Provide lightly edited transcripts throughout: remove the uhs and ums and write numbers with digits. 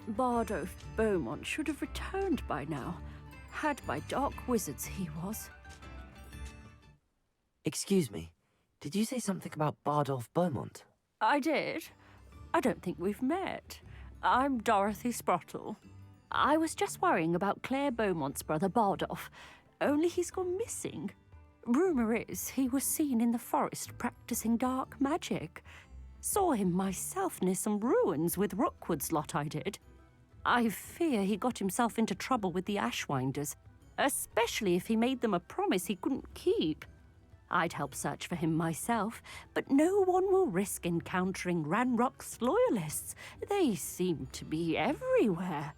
Bardolph Beaumont should have returned by now. Had by dark wizards he was. Excuse me, did you say something about Bardolph Beaumont? I did. I don't think we've met. I'm Dorothy Sprottle. I was just worrying about Claire Beaumont's brother Bardolph, only he's gone missing. Rumour is he was seen in the forest practicing dark magic. Saw him myself near some ruins with Rookwood's lot I did. I fear he got himself into trouble with the Ashwinders, especially if he made them a promise he couldn't keep. I'd help search for him myself, but no one will risk encountering Ranrock's loyalists. They seem to be everywhere.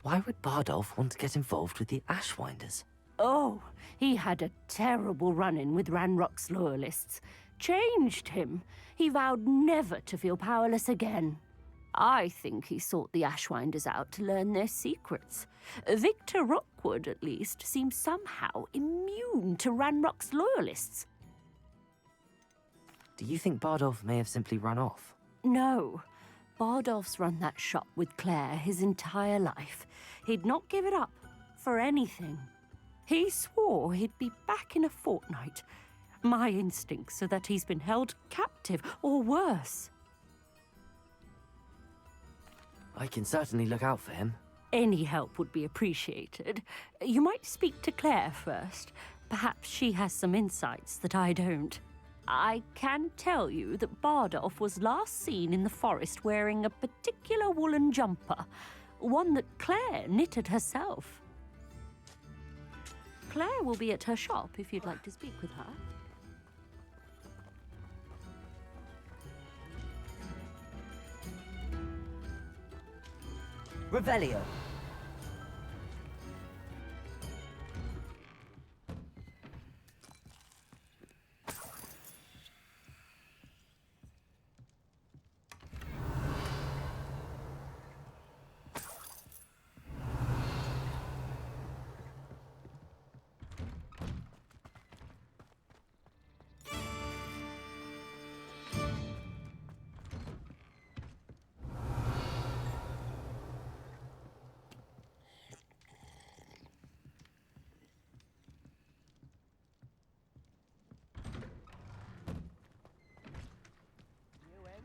Why would Bardolph want to get involved with the Ashwinders? Oh, he had a terrible run-in with Ranrock's loyalists. Changed him. He vowed never to feel powerless again. I think he sought the Ashwinders out to learn their secrets. Victor Rukwood, at least, seems somehow immune to Ranrock's loyalists. Do you think Bardolph may have simply run off? No. Bardolph's run that shop with Claire his entire life. He'd not give it up for anything. He swore he'd be back in a fortnight. My instincts are that he's been held captive, or worse. I can certainly look out for him. Any help would be appreciated. You might speak to Claire first. Perhaps she has some insights that I don't. I can tell you that Bardolph was last seen in the forest wearing a particular woolen jumper, one that Claire knitted herself. Claire will be at her shop if you'd like to speak with her. Revelio.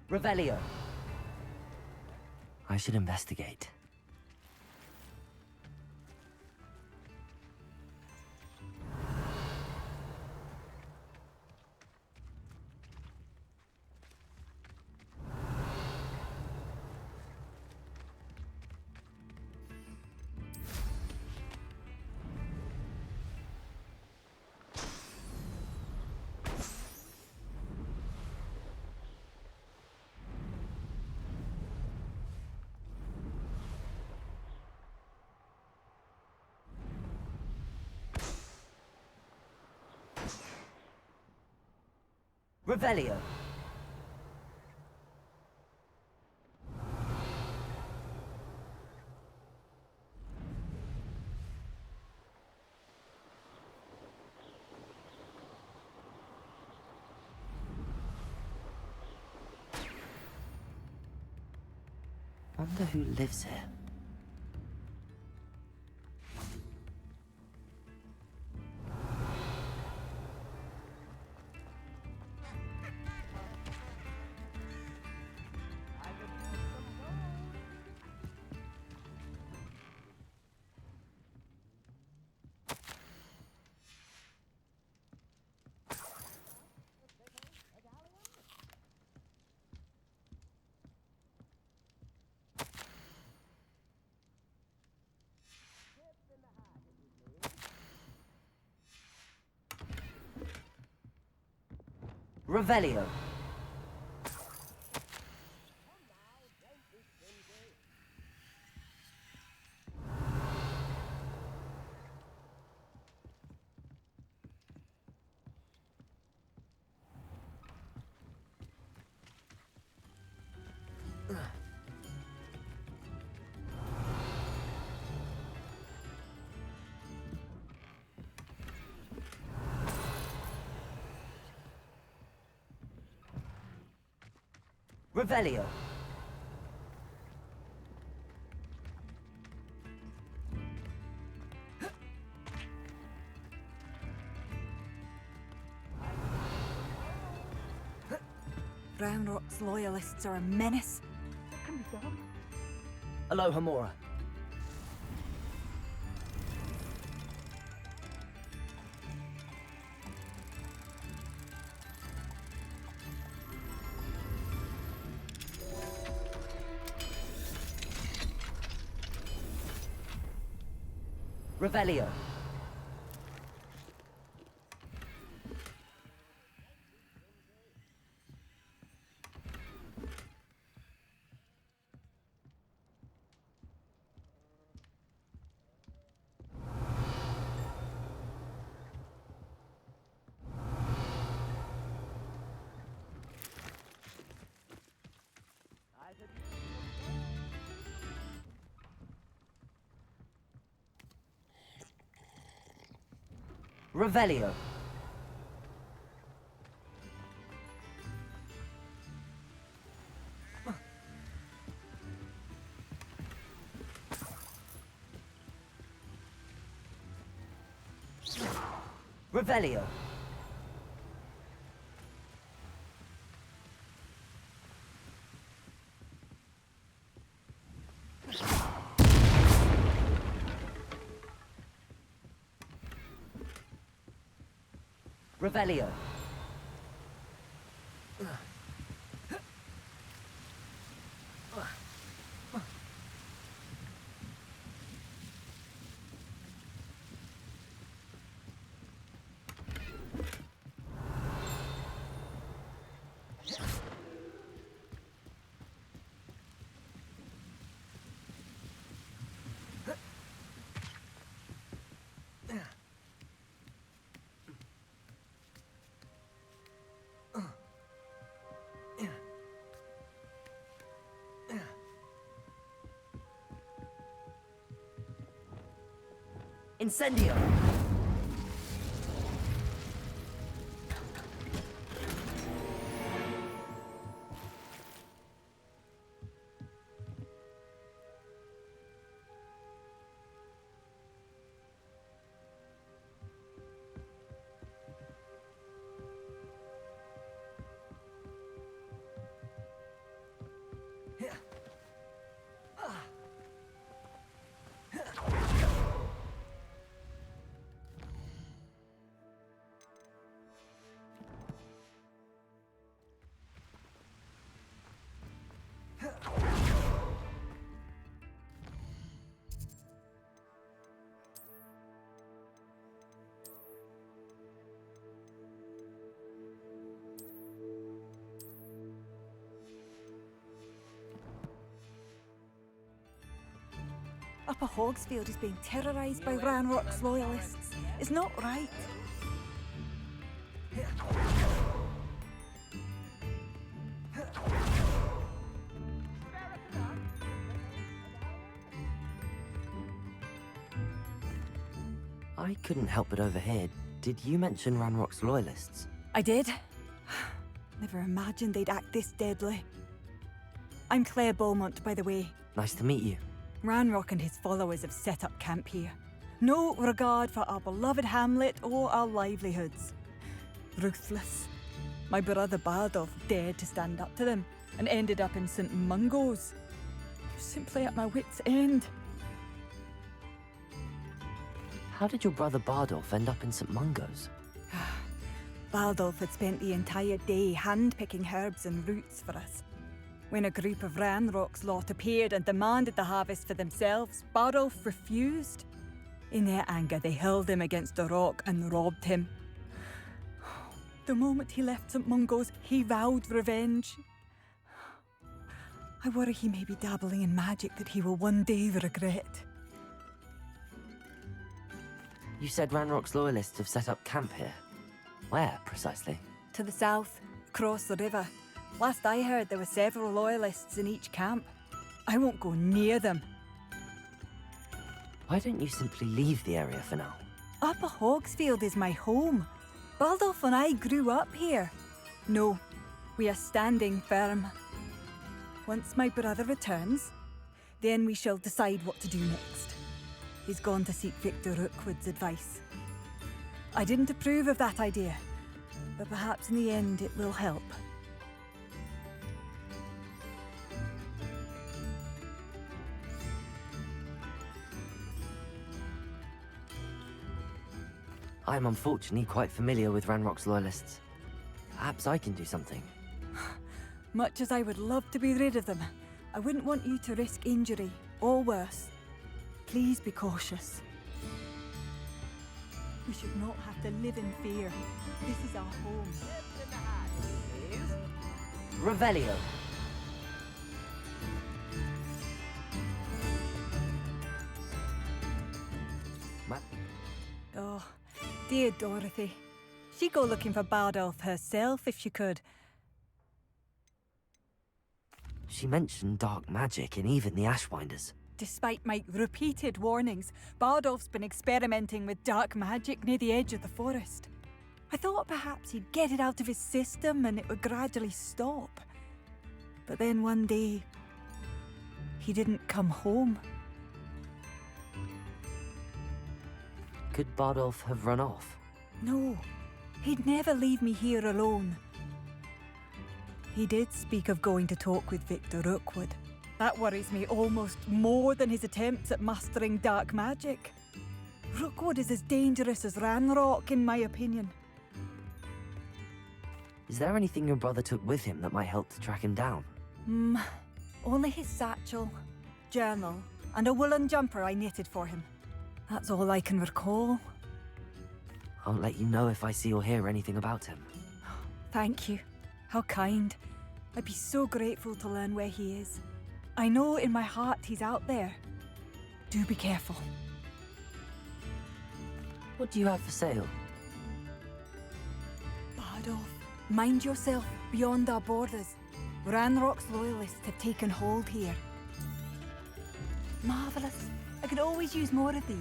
Revelio. I should investigate. Revelio. Wonder who lives here. Revelio. Revelio. Brown Rock's loyalists are a menace. Aloha Mora. Revelio. Revelio. Revelio. Revelio. Incendio! Upper Hogsfield is being terrorised by Ranrock's loyalists. It's not right. I couldn't help but overhear. Did you mention Ranrock's loyalists? I did. Never imagined they'd act this deadly. I'm Claire Beaumont, by the way. Nice to meet you. Ranrock and his followers have set up camp here. No regard for our beloved hamlet or our livelihoods. Ruthless. My brother Bardolph dared to stand up to them and ended up in St. Mungo's. Simply at my wit's end. How did your brother Bardolph end up in St. Mungo's? Bardolph had spent the entire day hand-picking herbs and roots for us. When a group of Ranrock's lot appeared and demanded the harvest for themselves, Bardolph refused. In their anger, they hurled him against a rock and robbed him. The moment he left St. Mungo's, he vowed revenge. I worry he may be dabbling in magic that he will one day regret. You said Ranrock's loyalists have set up camp here. Where, precisely? To the south, across the river. Last I heard, there were several loyalists in each camp. I won't go near them. Why don't you simply leave the area for now? Upper Hogsfield is my home. Bardolph and I grew up here. No, we are standing firm. Once my brother returns, then we shall decide what to do next. He's gone to seek Victor Rukwood's advice. I didn't approve of that idea, but perhaps in the end it will help. I'm unfortunately quite familiar with Ranrock's loyalists. Perhaps I can do something. Much as I would love to be rid of them, I wouldn't want you to risk injury, or worse. Please be cautious. We should not have to live in fear. This is our home. Revelio. Oh, dear Dorothy. She'd go looking for Bardolph herself if she could. She mentioned dark magic and even the Ashwinders. Despite my repeated warnings, Bardolph's been experimenting with dark magic near the edge of the forest. I thought perhaps he'd get it out of his system and it would gradually stop. But then one day, he didn't come home. Could Bardolph have run off? No, he'd never leave me here alone. He did speak of going to talk with Victor Rukwood. That worries me almost more than his attempts at mastering dark magic. Rookwood is as dangerous as Ranrock, in my opinion. Is there anything your brother took with him that might help to track him down? Only his satchel, journal, and a woolen jumper I knitted for him. That's all I can recall. I'll let you know if I see or hear anything about him. Thank you. How kind. I'd be so grateful to learn where he is. I know in my heart he's out there. Do be careful. What do you have for sale? Bardolph, mind yourself beyond our borders. Ranrock's loyalists have taken hold here. Marvellous. I could always use more of these.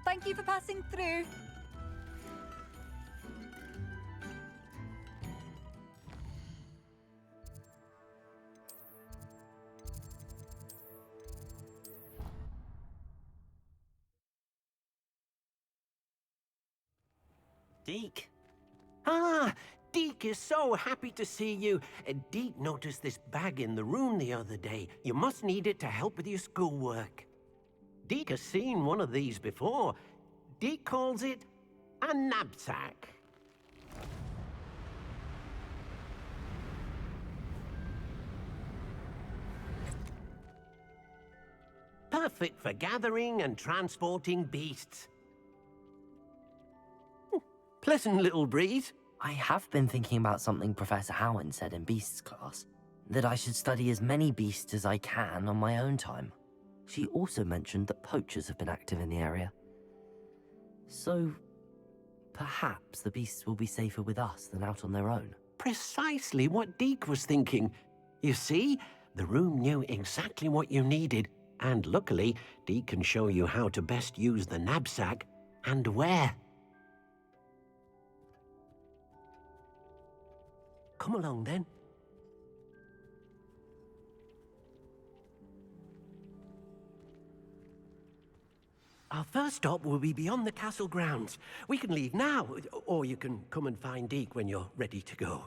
Thank you for passing through. Deke. Ah, Deke is so happy to see you. Deke noticed this bag in the room the other day. You must need it to help with your schoolwork. Deke has seen one of these before. Deke calls it a knapsack. Perfect for gathering and transporting beasts. Pleasant little breeze. I have been thinking about something Professor Howard said in Beasts class, that I should study as many beasts as I can on my own time. She also mentioned that poachers have been active in the area. So, perhaps the beasts will be safer with us than out on their own. Precisely what Deke was thinking. You see, the room knew exactly what you needed, and luckily, Deke can show you how to best use the knapsack and where. Come along, then. Our first stop will be beyond the castle grounds. We can leave now, or you can come and find Deke when you're ready to go.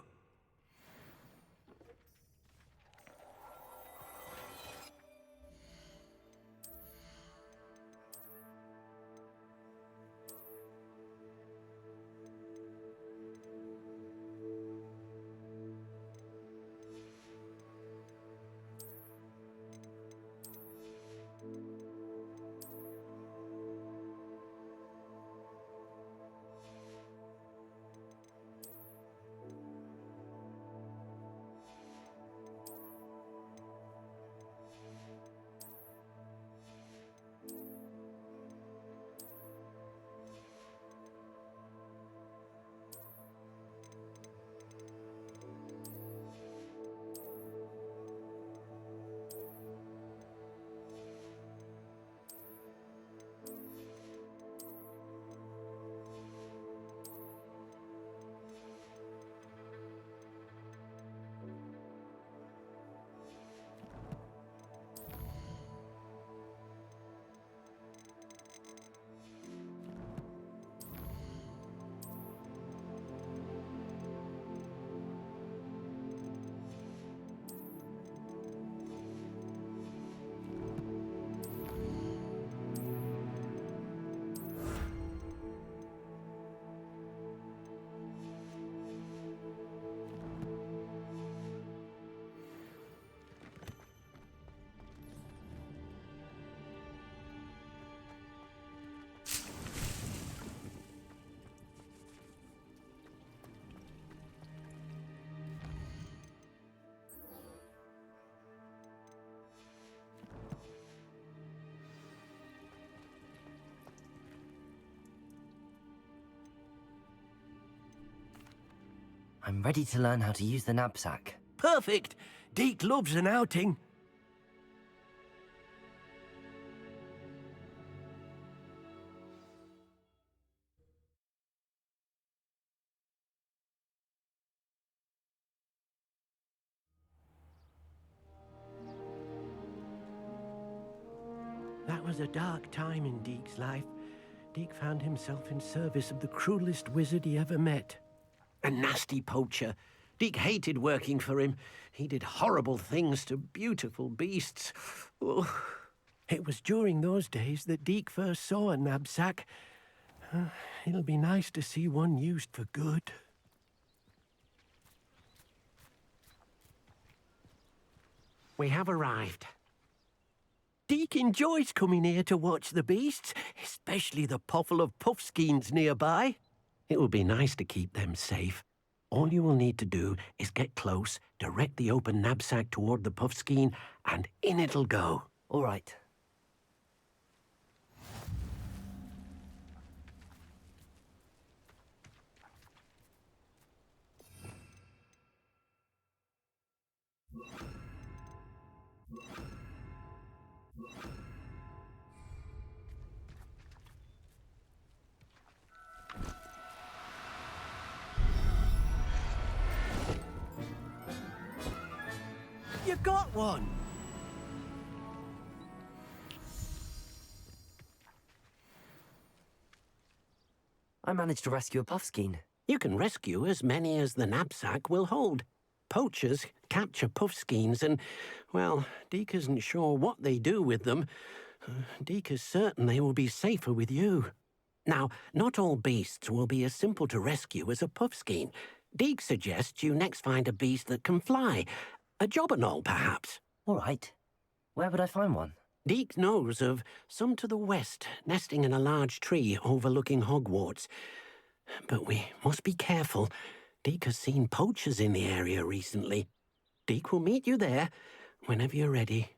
I'm ready to learn how to use the knapsack. Perfect! Deke loves an outing. That was a dark time in Deke's life. Deke found himself in service of the cruelest wizard he ever met. A nasty poacher. Deke hated working for him. He did horrible things to beautiful beasts. Oh. It was during those days that Deke first saw a knapsack. It'll be nice to see one used for good. We have arrived. Deke enjoys coming here to watch the beasts, especially the potful of puffskeins nearby. It will be nice to keep them safe. All you will need to do is get close, direct the open knapsack toward the puffskein, and in it'll go. All right. You got one! I managed to rescue a puffskein. You can rescue as many as the knapsack will hold. Poachers capture puffskeins and, well, Deke isn't sure what they do with them. Deke is certain they will be safer with you. Now, not all beasts will be as simple to rescue as a puffskein. Deke suggests you next find a beast that can fly. A jobberknoll, perhaps. All right. Where would I find one? Deke knows of some to the west, nesting in a large tree overlooking Hogwarts. But we must be careful. Deke has seen poachers in the area recently. Deke will meet you there whenever you're ready.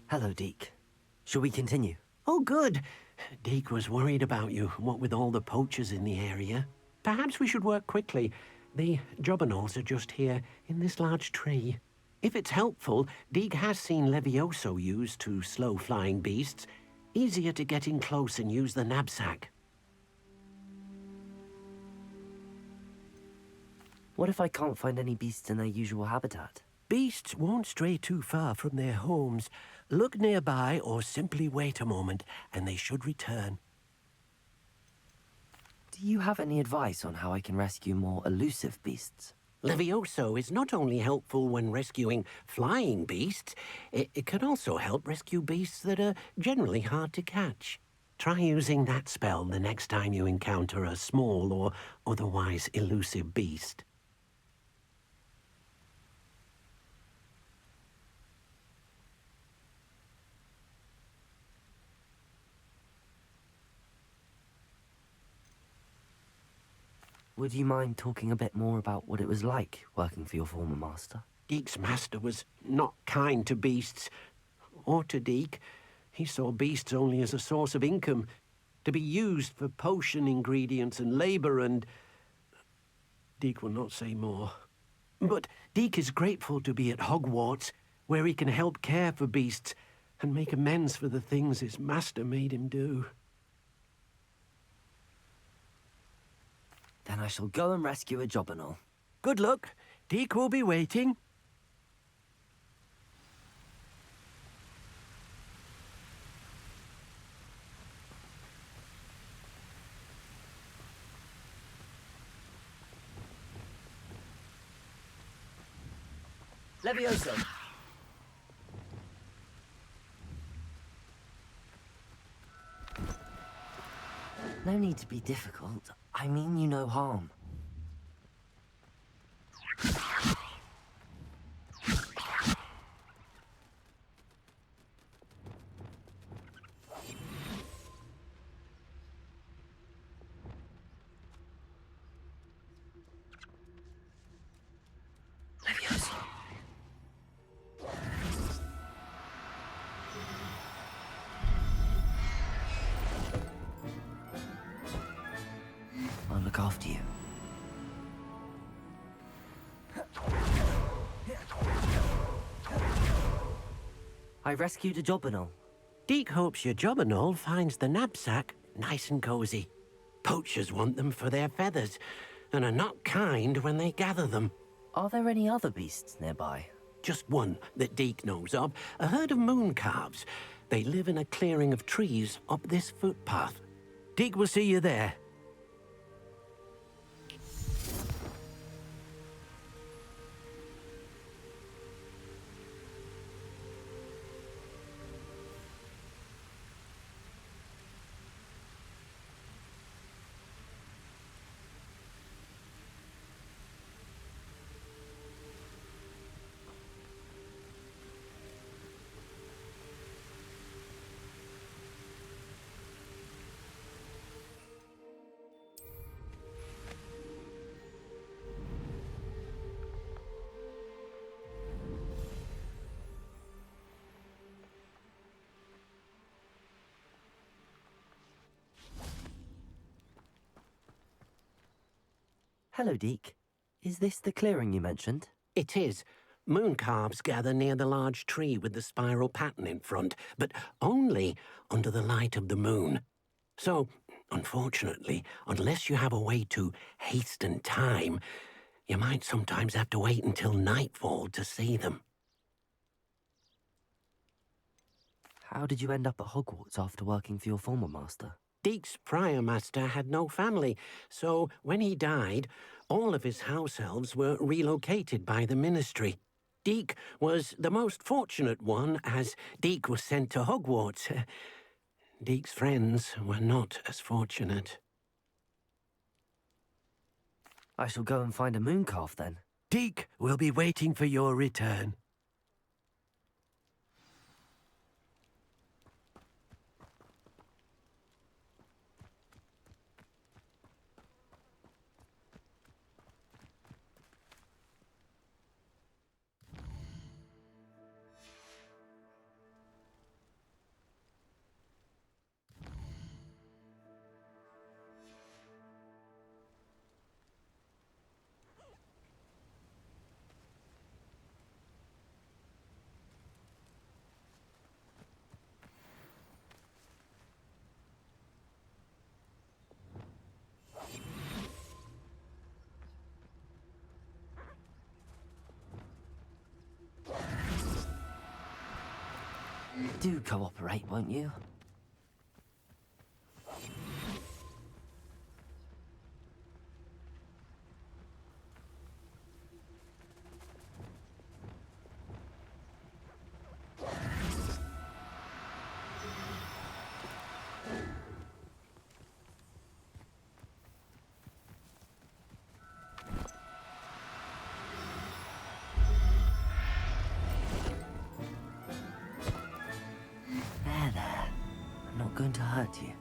Hello, Deke. Shall we continue? Oh, good. Deke was worried about you, what with all the poachers in the area. Perhaps we should work quickly. The jobberknolls are just here, in this large tree. If it's helpful, Deke has seen Levioso used to slow flying beasts. Easier to get in close and use the knapsack. What if I can't find any beasts in their usual habitat? Beasts won't stray too far from their homes. Look nearby or simply wait a moment, and they should return. Do you have any advice on how I can rescue more elusive beasts? Levioso is not only helpful when rescuing flying beasts, it can also help rescue beasts that are generally hard to catch. Try using that spell the next time you encounter a small or otherwise elusive beast. Would you mind talking a bit more about what it was like working for your former master? Deke's master was not kind to beasts. or to Deke. He saw beasts only as a source of income, to be used for potion ingredients and labour and... Deke will not say more. But Deke is grateful to be at Hogwarts, where he can help care for beasts and make amends for the things his master made him do. Then I shall go and rescue a job and all. Good luck. Deke will be waiting. Levioso! No need to be difficult. I mean you no harm. Levioso! I'll look after you. I rescued a Jobberknoll. Deke hopes your Jobberknoll finds the knapsack nice and cozy. Poachers want them for their feathers, and are not kind when they gather them. Are there any other beasts nearby? Just one that Deke knows of, a herd of moon calves. They live in a clearing of trees up this footpath. Deke will see you there. Hello, Deke. Is this the clearing you mentioned? It is. Moon calves gather near the large tree with the spiral pattern in front, but only under the light of the moon. So, unfortunately, unless you have a way to hasten time, you might sometimes have to wait until nightfall to see them. How did you end up at Hogwarts after working for your former master? Deke's prior master had no family, so when he died, all of his house elves were relocated by the ministry. Deke was the most fortunate one, as Deke was sent to Hogwarts. Deke's friends were not as fortunate. I shall go and find a mooncalf then. Deke will be waiting for your return. Do cooperate, won't you? Going to hurt you.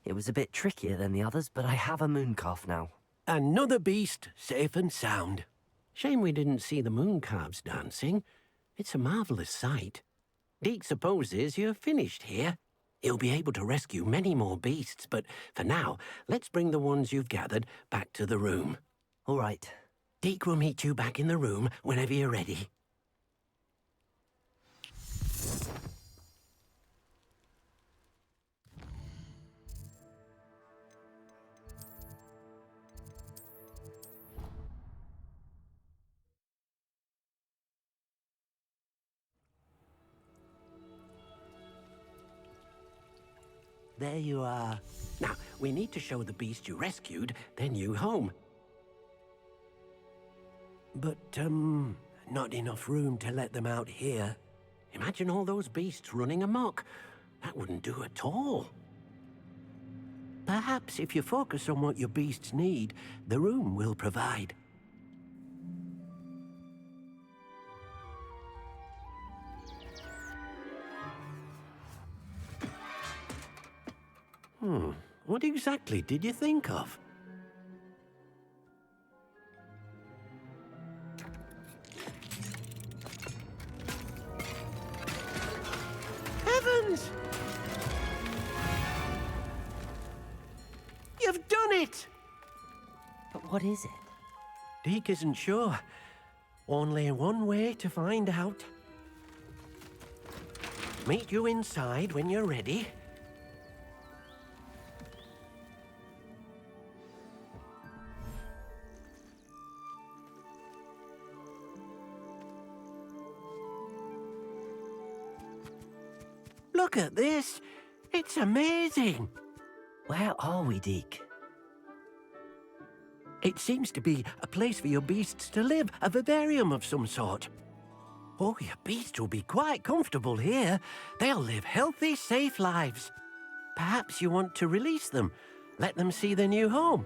It was a bit trickier than the others, but I have a mooncalf now. Another beast, safe and sound. Shame we didn't see the moon calves dancing. It's a marvelous sight. Deke supposes you're finished here. He'll be able to rescue many more beasts, but for now, let's bring the ones you've gathered back to the room. All right. Deke will meet you back in the room whenever you're ready. There you are. Now, we need to show the beast you rescued their new home. But, not enough room to let them out here. Imagine all those beasts running amok. That wouldn't do at all. Perhaps if you focus on what your beasts need, the room will provide. What exactly did you think of? Heavens! You've done it! But what is it? Deke isn't sure. Only one way to find out. Meet you inside when you're ready. Look at this! It's amazing! Where are we, Deke? It seems to be a place for your beasts to live, a vivarium of some sort. Oh, your beasts will be quite comfortable here. They'll live healthy, safe lives. Perhaps you want to release them, let them see their new home.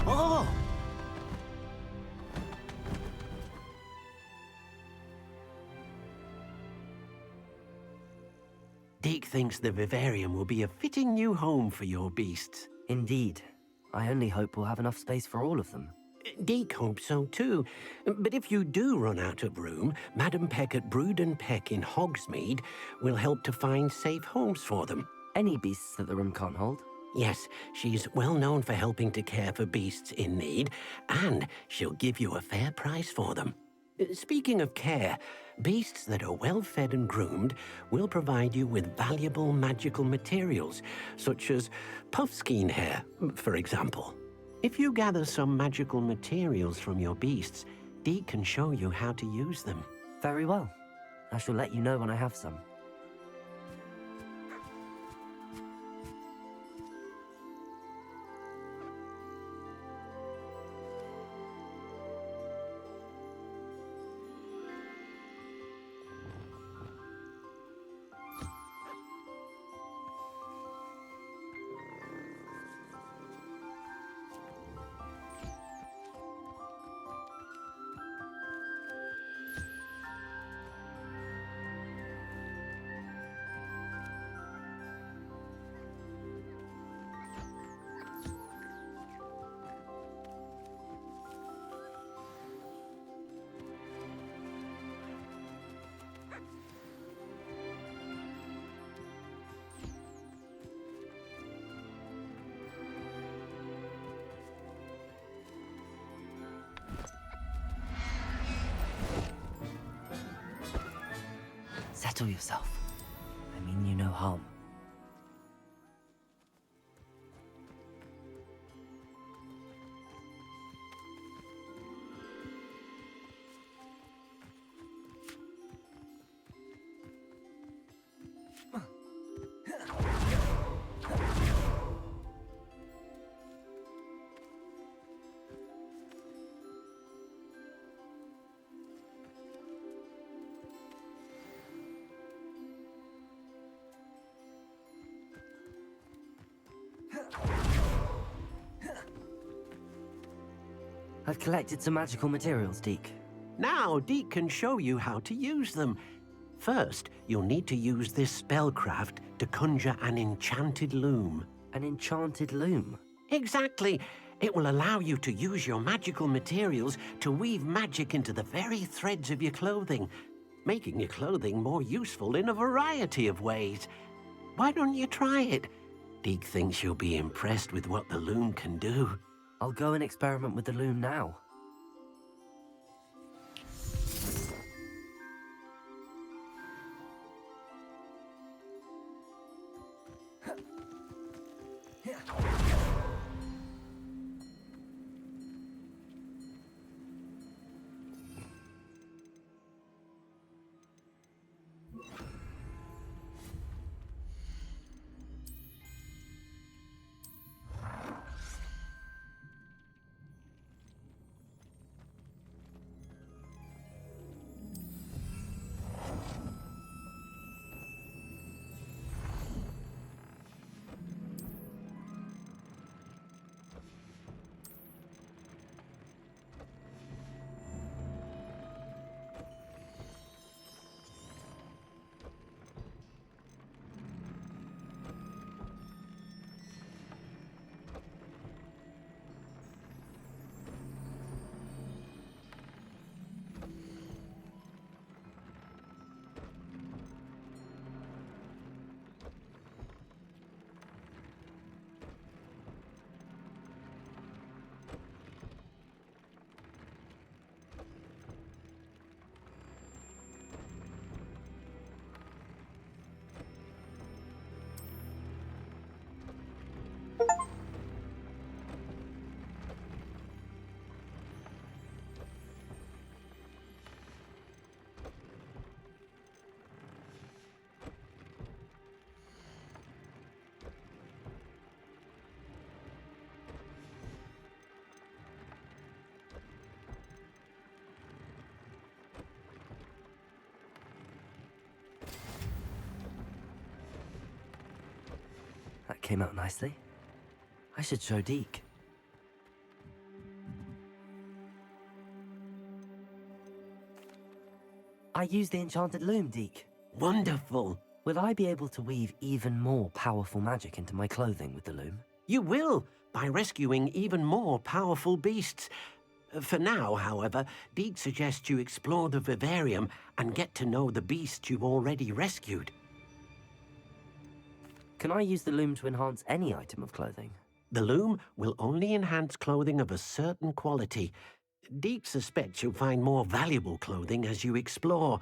Oh! Deke thinks the vivarium will be a fitting new home for your beasts. Indeed. I only hope we'll have enough space for all of them. Deke hopes so too. But if you do run out of room, Madam Peck at Brood and Peck in Hogsmeade will help to find safe homes for them. Any beasts that the room can't hold? Yes, she's well known for helping to care for beasts in need, and she'll give you a fair price for them. Speaking of care, beasts that are well fed and groomed will provide you with valuable magical materials, such as puffskein hair, for example. If you gather some magical materials from your beasts, Deke can show you how to use them. Very well. I shall let you know when I have some. Settle yourself. I mean you no harm. I've collected some magical materials, Deke. Now, Deke can show you how to use them. First, you'll need to use this spellcraft to conjure an enchanted loom. An enchanted loom? Exactly. It will allow you to use your magical materials to weave magic into the very threads of your clothing, making your clothing more useful in a variety of ways. Why don't you try it? Deke thinks you'll be impressed with what the loom can do. I'll go and experiment with the loom now. That came out nicely. I should show Deke. I used the enchanted loom, Deke. Wonderful. Will I be able to weave even more powerful magic into my clothing with the loom? You will, by rescuing even more powerful beasts. For now, however, Deke suggests you explore the vivarium and get to know the beasts you've already rescued. Can I use the loom to enhance any item of clothing? The loom will only enhance clothing of a certain quality. Deke suspects you'll find more valuable clothing as you explore.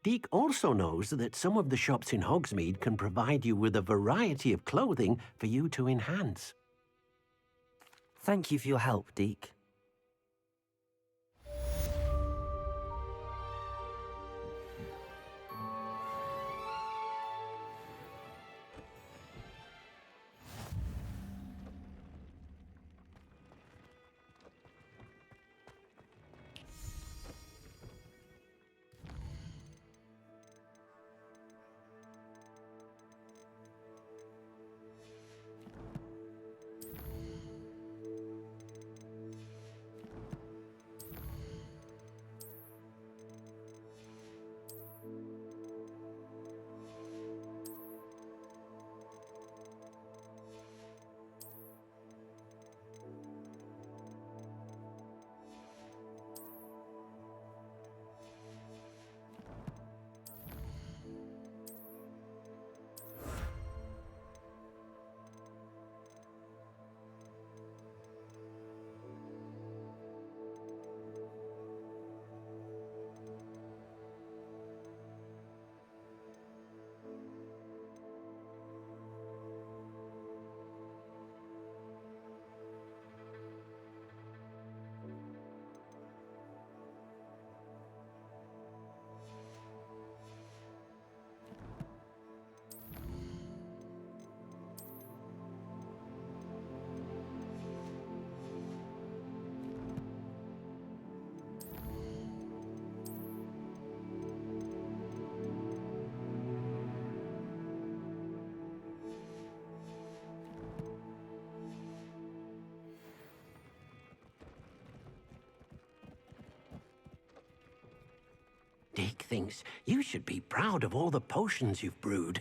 Deke also knows that some of the shops in Hogsmeade can provide you with a variety of clothing for you to enhance. Thank you for your help, Deke. Deek thinks you should be proud of all the potions you've brewed.